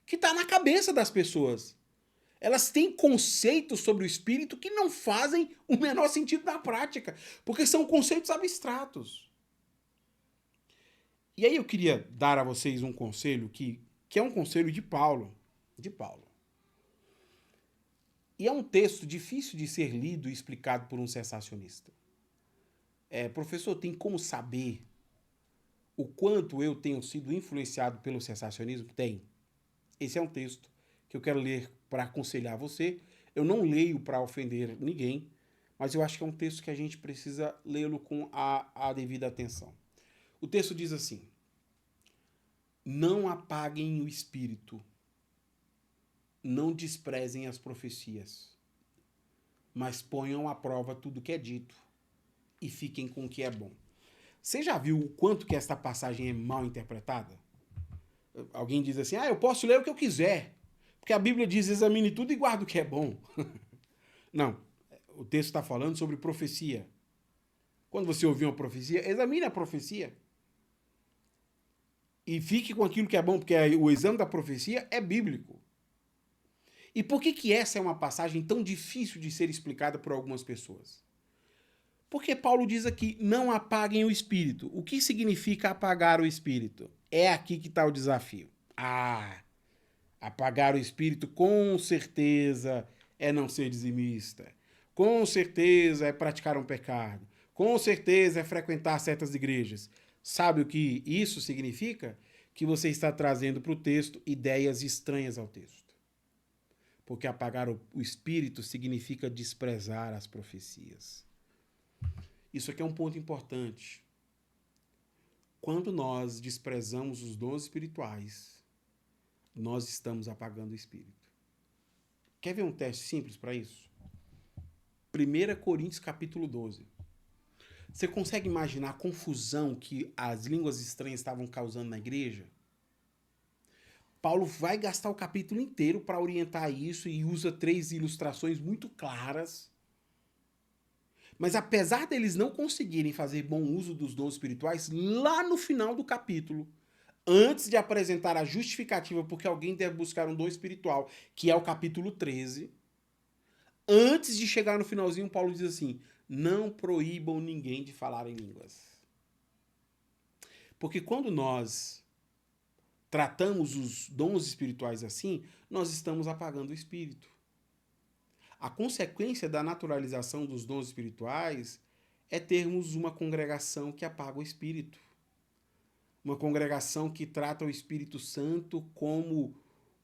que está na cabeça das pessoas. Elas têm conceitos sobre o Espírito que não fazem o menor sentido na prática, porque são conceitos abstratos. E aí eu queria dar a vocês um conselho que é um conselho de Paulo. De Paulo. E é um texto difícil de ser lido e explicado por um sensacionista. Professor, tem como saber o quanto eu tenho sido influenciado pelo sensacionismo? Tem. Esse é um texto que eu quero ler para aconselhar você. Eu não leio para ofender ninguém, mas eu acho que é um texto que a gente precisa lê-lo com a devida atenção. O texto diz assim: não apaguem o espírito, não desprezem as profecias, mas ponham à prova tudo que é dito e fiquem com o que é bom. Você já viu o quanto que esta passagem é mal interpretada? Alguém diz assim, eu posso ler o que eu quiser, porque a Bíblia diz, examine tudo e guarde o que é bom. Não, o texto está falando sobre profecia. Quando você ouvir uma profecia, examine a profecia. E fique com aquilo que é bom, porque o exame da profecia é bíblico. E por que essa é uma passagem tão difícil de ser explicada por algumas pessoas? Porque Paulo diz aqui, não apaguem o espírito. O que significa apagar o espírito? É aqui que está o desafio. Apagar o espírito com certeza é não ser dizimista. Com certeza é praticar um pecado. Com certeza é frequentar certas igrejas. Sabe o que isso significa? Que você está trazendo para o texto ideias estranhas ao texto. Porque apagar o espírito significa desprezar as profecias. Isso aqui é um ponto importante. Quando nós desprezamos os dons espirituais, nós estamos apagando o espírito. Quer ver um teste simples para isso? 1 Coríntios capítulo 12. Você consegue imaginar a confusão que as línguas estranhas estavam causando na igreja? Paulo vai gastar o capítulo inteiro para orientar isso e usa 3 ilustrações muito claras. Mas apesar deles não conseguirem fazer bom uso dos dons espirituais, lá no final do capítulo, antes de apresentar a justificativa porque alguém deve buscar um dom espiritual, que é o capítulo 13, antes de chegar no finalzinho, Paulo diz assim, não proíbam ninguém de falar em línguas. Porque quando nós tratamos os dons espirituais assim, nós estamos apagando o espírito. A consequência da naturalização dos dons espirituais é termos uma congregação que apaga o espírito. Uma congregação que trata o Espírito Santo como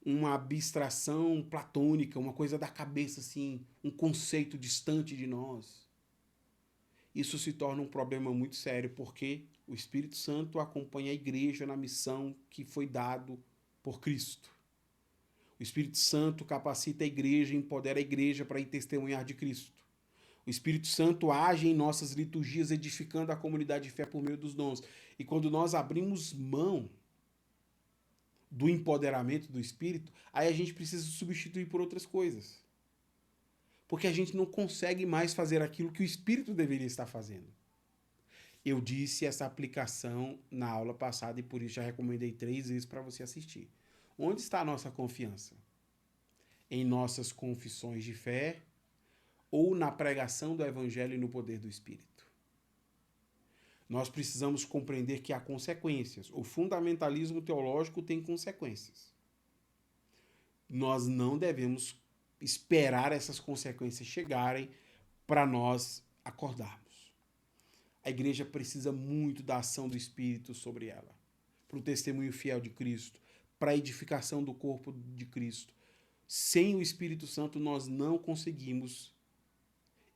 uma abstração platônica, uma coisa da cabeça, assim, um conceito distante de nós. Isso se torna um problema muito sério, porque o Espírito Santo acompanha a igreja na missão que foi dado por Cristo. O Espírito Santo capacita a igreja e empodera a igreja para ir testemunhar de Cristo. O Espírito Santo age em nossas liturgias, edificando a comunidade de fé por meio dos dons. E quando nós abrimos mão do empoderamento do Espírito, aí a gente precisa substituir por outras coisas. Porque a gente não consegue mais fazer aquilo que o Espírito deveria estar fazendo. Eu disse essa aplicação na aula passada e por isso já recomendei 3 vezes para você assistir. Onde está a nossa confiança? Em nossas confissões de fé ou na pregação do Evangelho e no poder do Espírito? Nós precisamos compreender que há consequências. O fundamentalismo teológico tem consequências. nós não devemos esperar essas consequências chegarem para nós acordarmos. A igreja precisa muito da ação do Espírito sobre ela, para o testemunho fiel de Cristo, para a edificação do corpo de Cristo. Sem o Espírito Santo nós não conseguimos.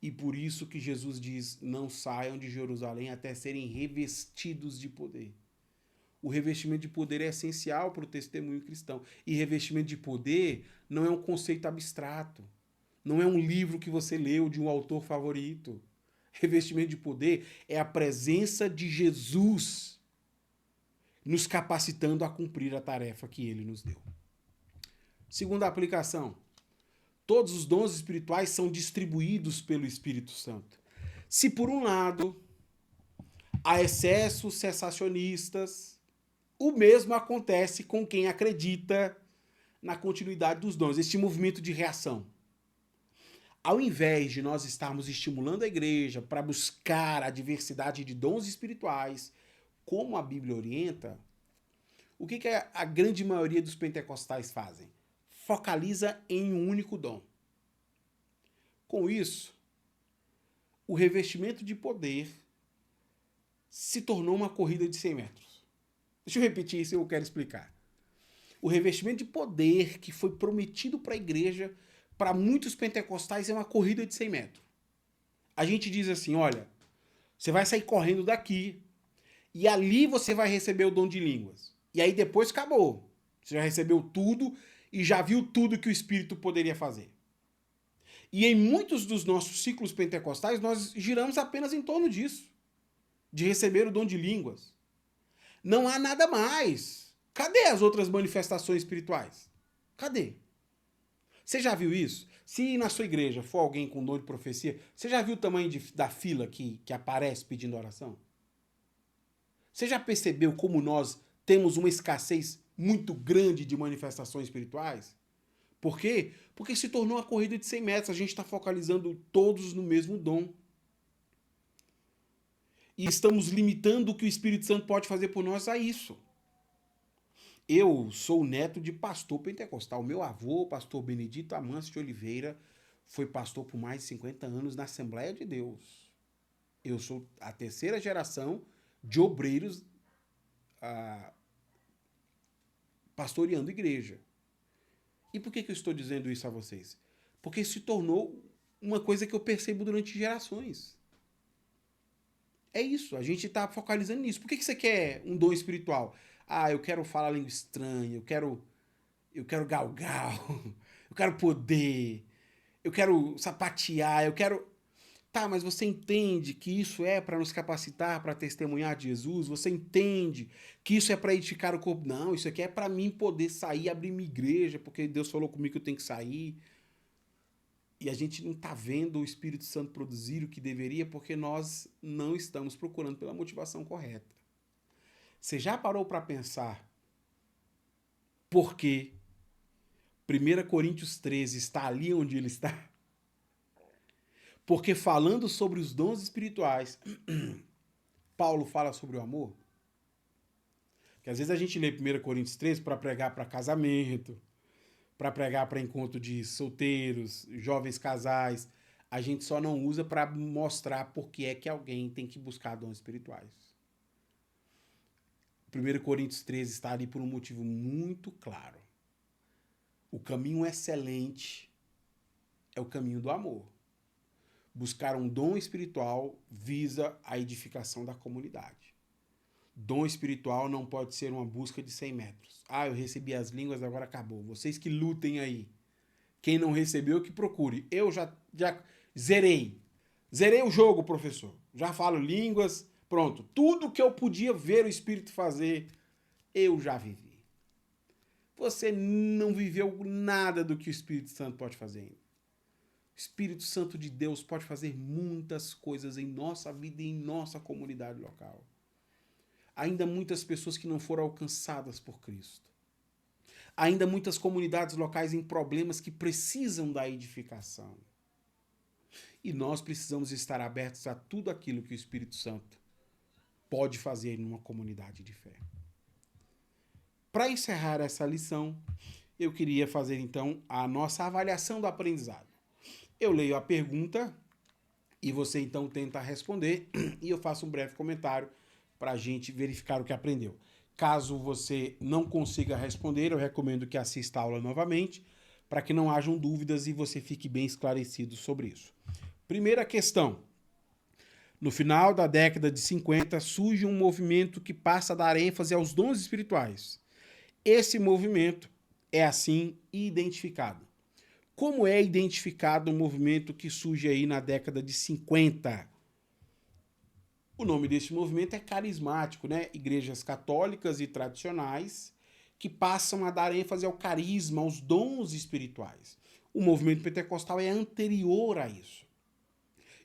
E por isso que Jesus diz: não saiam de Jerusalém até serem revestidos de poder. O revestimento de poder é essencial para o testemunho cristão. E revestimento de poder não é um conceito abstrato. Não é um livro que você leu de um autor favorito. Revestimento de poder é a presença de Jesus nos capacitando a cumprir a tarefa que ele nos deu. Segunda aplicação: todos os dons espirituais são distribuídos pelo Espírito Santo. Se por um lado há excessos cessacionistas, o mesmo acontece com quem acredita na continuidade dos dons, este movimento de reação. Ao invés de nós estarmos estimulando a igreja para buscar a diversidade de dons espirituais, como a Bíblia orienta, o que a grande maioria dos pentecostais fazem? Focaliza em um único dom. Com isso, o revestimento de poder se tornou uma corrida de 100 metros. Deixa eu repetir isso, eu quero explicar. O revestimento de poder que foi prometido para a igreja, para muitos pentecostais, é uma corrida de 100 metros. A gente diz assim: olha, você vai sair correndo daqui e ali você vai receber o dom de línguas. E aí depois acabou. Você já recebeu tudo e já viu tudo que o Espírito poderia fazer. E em muitos dos nossos ciclos pentecostais, nós giramos apenas em torno disso, de receber o dom de línguas. Não há nada mais. Cadê as outras manifestações espirituais? Cadê? Você já viu isso? Se na sua igreja for alguém com dom de profecia, você já viu o tamanho da fila que aparece pedindo oração? Você já percebeu como nós temos uma escassez muito grande de manifestações espirituais? Por quê? Porque se tornou uma corrida de 100 metros. A gente está focalizando todos no mesmo dom. E estamos limitando o que o Espírito Santo pode fazer por nós a isso. Eu sou neto de pastor pentecostal. Meu avô, pastor Benedito Amâncio de Oliveira, foi pastor por mais de 50 anos na Assembleia de Deus. Eu sou a terceira geração de obreiros pastoreando igreja. E por que eu estou dizendo isso a vocês? Porque se tornou uma coisa que eu percebo durante gerações. É isso, a gente está focalizando nisso. Por que você quer um dom espiritual? Ah, eu quero falar língua estranha, eu quero galgal, eu quero poder, eu quero sapatear, eu quero... Tá, mas você entende que isso é para nos capacitar para testemunhar de Jesus? Você entende que isso é para edificar o corpo? Não, isso aqui é para mim poder sair, abrir minha igreja, porque Deus falou comigo que eu tenho que sair. E a gente não está vendo o Espírito Santo produzir o que deveria porque nós não estamos procurando pela motivação correta. Você já parou para pensar por que 1 Coríntios 13 está ali onde ele está? Porque falando sobre os dons espirituais, Paulo fala sobre o amor. Porque às vezes a gente lê 1 Coríntios 13 para pregar para casamento, para pregar para encontro de solteiros, jovens casais. A gente só não usa para mostrar por que é que alguém tem que buscar dons espirituais. 1 Coríntios 13 está ali por um motivo muito claro. O caminho excelente é o caminho do amor. Buscar um dom espiritual visa a edificação da comunidade. Dom espiritual não pode ser uma busca de 100 metros. Ah, eu recebi as línguas, agora acabou. Vocês que lutem aí. Quem não recebeu, que procure. Eu já zerei. Zerei o jogo, professor. Já falo línguas, pronto. Tudo que eu podia ver o Espírito fazer, eu já vivi. Você não viveu nada do que o Espírito Santo pode fazer ainda. O Espírito Santo de Deus pode fazer muitas coisas em nossa vida e em nossa comunidade local. Ainda muitas pessoas que não foram alcançadas por Cristo. Ainda muitas comunidades locais em problemas que precisam da edificação. E nós precisamos estar abertos a tudo aquilo que o Espírito Santo pode fazer numa comunidade de fé. Para encerrar essa lição, eu queria fazer então a nossa avaliação do aprendizado. Eu leio a pergunta e você então tenta responder e eu faço um breve comentário para a gente verificar o que aprendeu. Caso você não consiga responder, eu recomendo que assista a aula novamente, para que não hajam dúvidas e você fique bem esclarecido sobre isso. Primeira questão. No final da década de 50, surge um movimento que passa a dar ênfase aos dons espirituais. Esse movimento é assim identificado. Como é identificado o movimento que surge aí na década de 50? O nome desse movimento é carismático, né? Igrejas católicas e tradicionais que passam a dar ênfase ao carisma, aos dons espirituais. O movimento pentecostal é anterior a isso.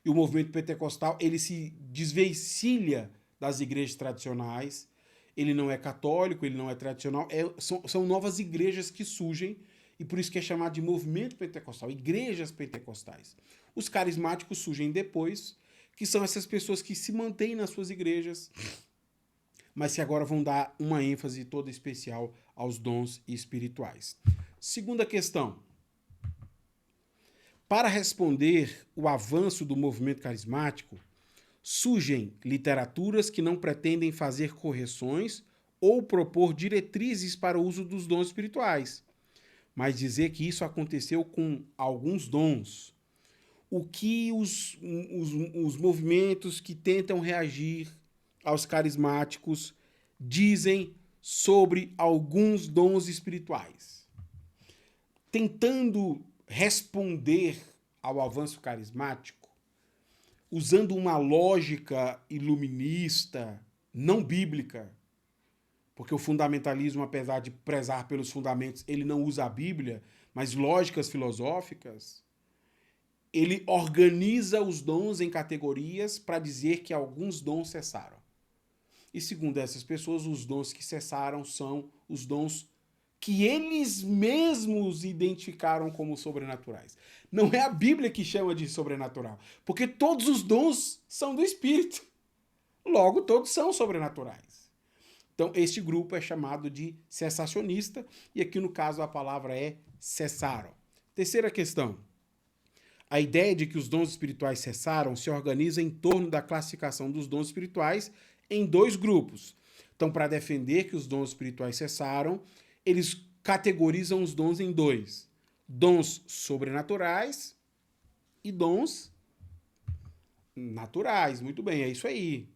E o movimento pentecostal, ele se desvencilha das igrejas tradicionais. Ele não é católico, ele não é tradicional. São novas igrejas que surgem e por isso que é chamado de movimento pentecostal, igrejas pentecostais. Os carismáticos surgem depois, que são essas pessoas que se mantêm nas suas igrejas, mas que agora vão dar uma ênfase toda especial aos dons espirituais. Segunda questão. Para responder o avanço do movimento carismático, surgem literaturas que não pretendem fazer correções ou propor diretrizes para o uso dos dons espirituais, mas dizer que isso aconteceu com alguns dons. O que os movimentos que tentam reagir aos carismáticos dizem sobre alguns dons espirituais? Tentando responder ao avanço carismático, usando uma lógica iluminista, não bíblica, porque o fundamentalismo, apesar de prezar pelos fundamentos, ele não usa a Bíblia, mas lógicas filosóficas, ele organiza os dons em categorias para dizer que alguns dons cessaram. E segundo essas pessoas, os dons que cessaram são os dons que eles mesmos identificaram como sobrenaturais. Não é a Bíblia que chama de sobrenatural, porque todos os dons são do Espírito. Logo, todos são sobrenaturais. Então, este grupo é chamado de cessacionista, e aqui no caso a palavra é cessaram. Terceira questão. A ideia de que os dons espirituais cessaram se organiza em torno da classificação dos dons espirituais em dois grupos. Então, para defender que os dons espirituais cessaram, eles categorizam os dons em dois: dons sobrenaturais e dons naturais. Muito bem, é isso aí.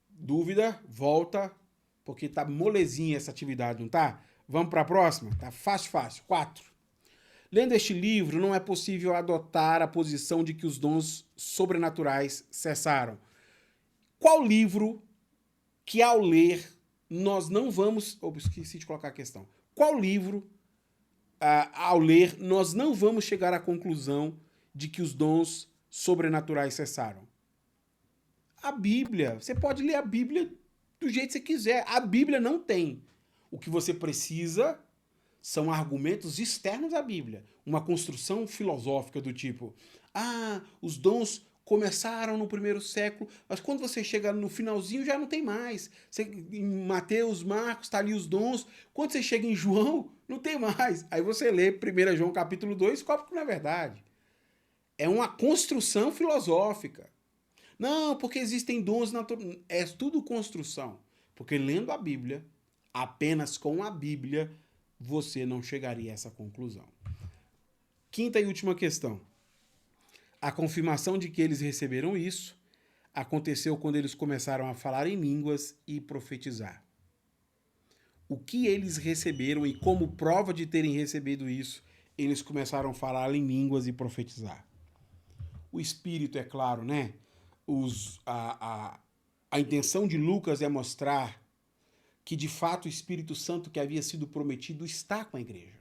Dúvida? Volta, porque tá molezinha essa atividade, não tá? Vamos para a próxima? Tá fácil. 4. Lendo este livro, não é possível adotar a posição de que os dons sobrenaturais cessaram. Qual livro que ao ler nós não vamos... esqueci de colocar a questão. Qual livro, ao ler, nós não vamos chegar à conclusão de que os dons sobrenaturais cessaram? A Bíblia. Você pode ler a Bíblia do jeito que você quiser. A Bíblia não tem. O que você precisa são argumentos externos à Bíblia. Uma construção filosófica do tipo, os dons começaram no primeiro século, mas quando você chega no finalzinho já não tem mais. Em Mateus, Marcos, está ali os dons. Quando você chega em João, não tem mais. Aí você lê 1 João capítulo 2 e descobre que não é verdade. É uma construção filosófica. Não, porque existem dons naturais. É tudo construção. Porque lendo a Bíblia, apenas com a Bíblia, você não chegaria a essa conclusão. Quinta e última questão. A confirmação de que eles receberam isso aconteceu quando eles começaram a falar em línguas e profetizar. O que eles receberam e como prova de terem recebido isso, eles começaram a falar em línguas e profetizar. O Espírito, é claro, né? A intenção de Lucas é mostrar que, de fato, o Espírito Santo que havia sido prometido está com a igreja.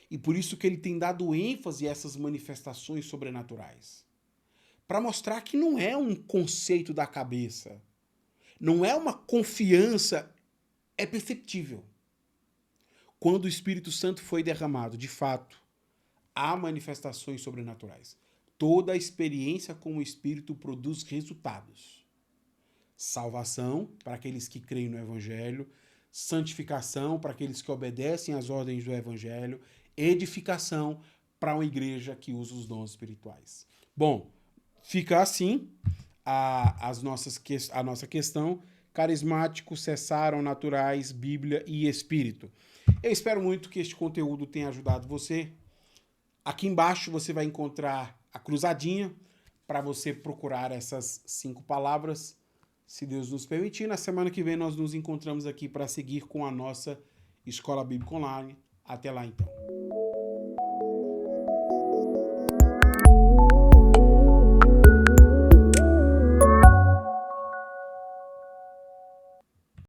E por isso que ele tem dado ênfase a essas manifestações sobrenaturais. Para mostrar que não é um conceito da cabeça. Não é uma confiança. É perceptível. Quando o Espírito Santo foi derramado, de fato, há manifestações sobrenaturais. Toda a experiência com o Espírito produz resultados. Salvação, para aqueles que creem no Evangelho. santificação para aqueles que obedecem às ordens do Evangelho, edificação para uma igreja que usa os dons espirituais. Bom, fica assim a nossa questão: carismáticos cessaram, naturais, Bíblia e Espírito. Eu espero muito que este conteúdo tenha ajudado você. Aqui embaixo você vai encontrar a cruzadinha para você procurar essas 5 palavras. Se Deus nos permitir, na semana que vem nós nos encontramos aqui para seguir com a nossa Escola Bíblica Online. Até lá, então.